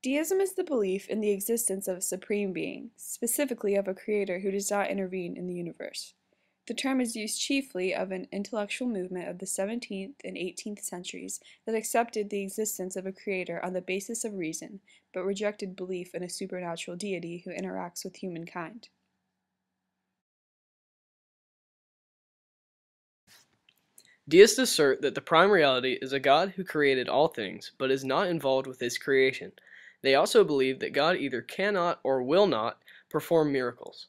Deism is the belief in the existence of a supreme being, specifically of a creator who does not intervene in the universe. The term is used chiefly of an intellectual movement of the 17th and 18th centuries that accepted the existence of a creator on the basis of reason, but rejected belief in a supernatural deity who interacts with humankind. Deists assert that the prime reality is a God who created all things, but is not involved with his creation. They also believe that God either cannot or will not perform miracles.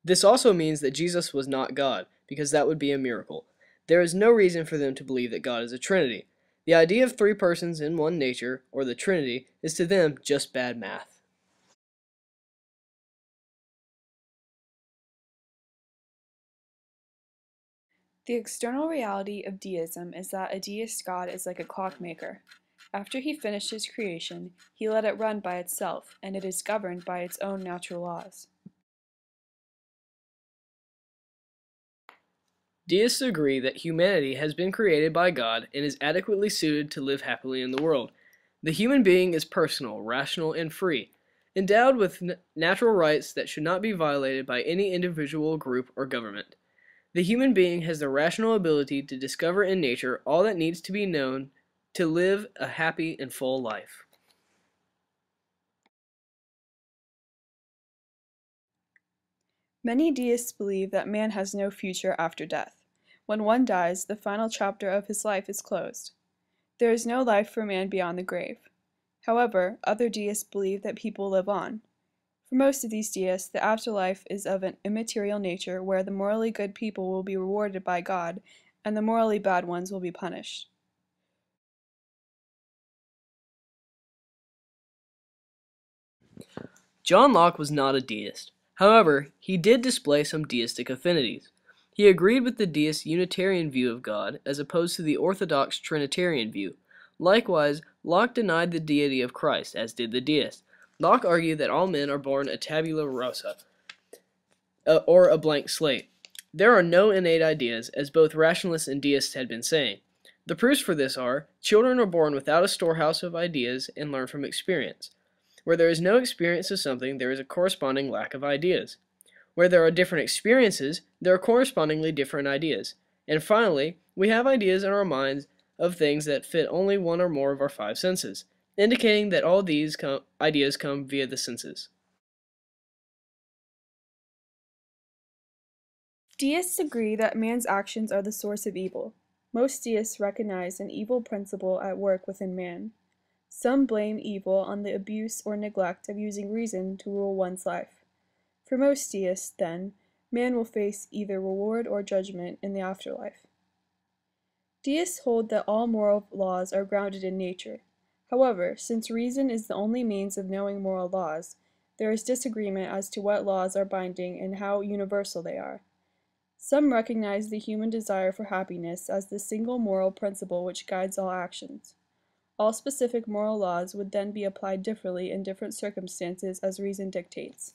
This also means that Jesus was not God, because that would be a miracle. There is no reason for them to believe that God is a Trinity. The idea of three persons in one nature, or the Trinity, is to them just bad math. The external reality of deism is that a deist God is like a clockmaker. After he finished his creation, he let it run by itself, and it is governed by its own natural laws. Deists agree that humanity has been created by God and is adequately suited to live happily in the world. The human being is personal, rational, and free, endowed with natural rights that should not be violated by any individual, group, or government. The human being has the rational ability to discover in nature all that needs to be known to live a happy and full life. Many deists believe that man has no future after death. When one dies, the final chapter of his life is closed. There is no life for man beyond the grave. However, other deists believe that people live on. For most of these deists, the afterlife is of an immaterial nature where the morally good people will be rewarded by God and the morally bad ones will be punished. John Locke was not a deist. However, he did display some deistic affinities. He agreed with the deist Unitarian view of God as opposed to the orthodox Trinitarian view. Likewise, Locke denied the deity of Christ, as did the deist. Locke argued that all men are born a tabula rasa, or a blank slate. There are no innate ideas, as both rationalists and deists had been saying. The proofs for this are, children are born without a storehouse of ideas and learn from experience. Where there is no experience of something, there is a corresponding lack of ideas. Where there are different experiences, there are correspondingly different ideas. And finally, we have ideas in our minds of things that fit only one or more of our five senses, indicating that all these ideas come via the senses. Deists agree that man's actions are the source of evil. Most deists recognize an evil principle at work within man. Some blame evil on the abuse or neglect of using reason to rule one's life. For most deists, then, man will face either reward or judgment in the afterlife. Deists hold that all moral laws are grounded in nature. However, since reason is the only means of knowing moral laws, there is disagreement as to what laws are binding and how universal they are. Some recognize the human desire for happiness as the single moral principle which guides all actions. All specific moral laws would then be applied differently in different circumstances as reason dictates.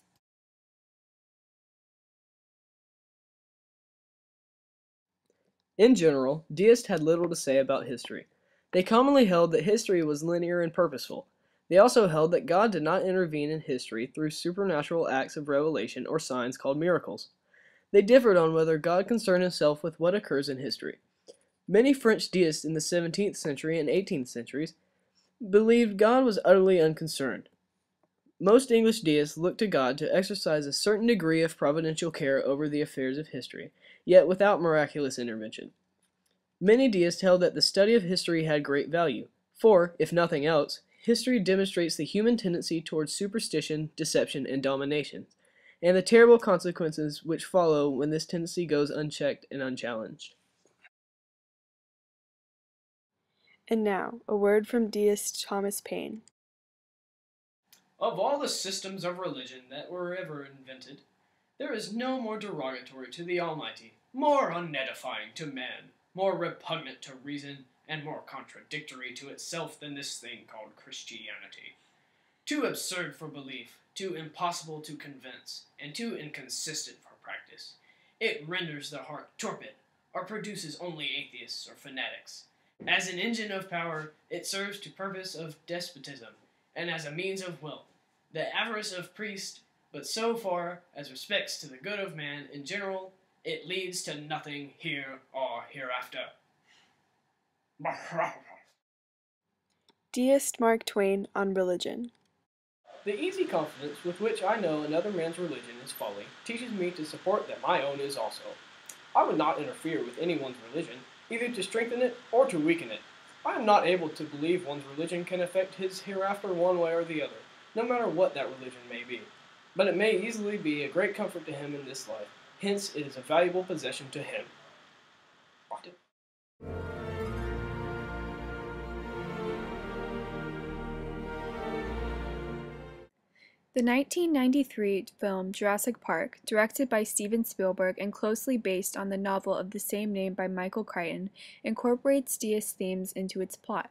In general, deists had little to say about history. They commonly held that history was linear and purposeful. They also held that God did not intervene in history through supernatural acts of revelation or signs called miracles. They differed on whether God concerned himself with what occurs in history. Many French deists in the 17th century and 18th centuries believed God was utterly unconcerned. Most English deists looked to God to exercise a certain degree of providential care over the affairs of history, yet without miraculous intervention. Many deists held that the study of history had great value, for, if nothing else, history demonstrates the human tendency towards superstition, deception, and domination, and the terrible consequences which follow when this tendency goes unchecked and unchallenged. And now, a word from deist Thomas Paine. Of all the systems of religion that were ever invented, there is no more derogatory to the Almighty, more unedifying to man, more repugnant to reason, and more contradictory to itself than this thing called Christianity. Too absurd for belief, too impossible to convince, and too inconsistent for practice. It renders the heart torpid, or produces only atheists or fanatics. As an engine of power, it serves to purpose of despotism, and as a means of will, the avarice of priest, but so far as respects to the good of man in general, it leads to nothing here or hereafter. Deist Mark Twain on religion. The easy confidence with which I know another man's religion is folly teaches me to support that my own is also. I would not interfere with anyone's religion, either to strengthen it or to weaken it. I am not able to believe one's religion can affect his hereafter one way or the other, no matter what that religion may be. But it may easily be a great comfort to him in this life, hence it is a valuable possession to him. The 1993 film Jurassic Park, directed by Steven Spielberg and closely based on the novel of the same name by Michael Crichton, incorporates deist themes into its plot.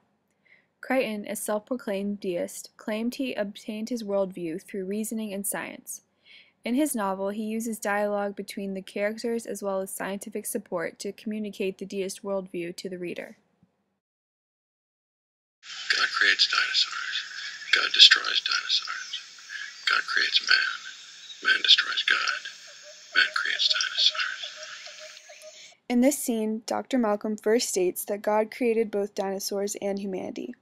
Crichton, a self-proclaimed deist, claimed he obtained his worldview through reasoning and science. In his novel, he uses dialogue between the characters as well as scientific support to communicate the deist worldview to the reader. God creates dinosaurs. God destroys dinosaurs. God creates man. Man destroys God. Man creates dinosaurs. In this scene, Dr. Malcolm first states that God created both dinosaurs and humanity.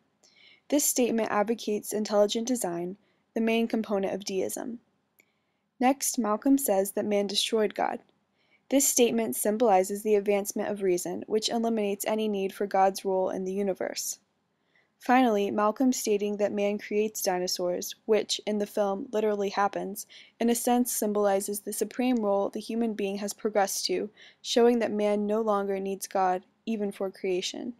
This statement advocates intelligent design, the main component of deism. Next, Malcolm says that man destroyed God. This statement symbolizes the advancement of reason, which eliminates any need for God's role in the universe. Finally, Malcolm stating that man creates dinosaurs, which, in the film, literally happens, in a sense symbolizes the supreme role the human being has progressed to, showing that man no longer needs God, even for creation.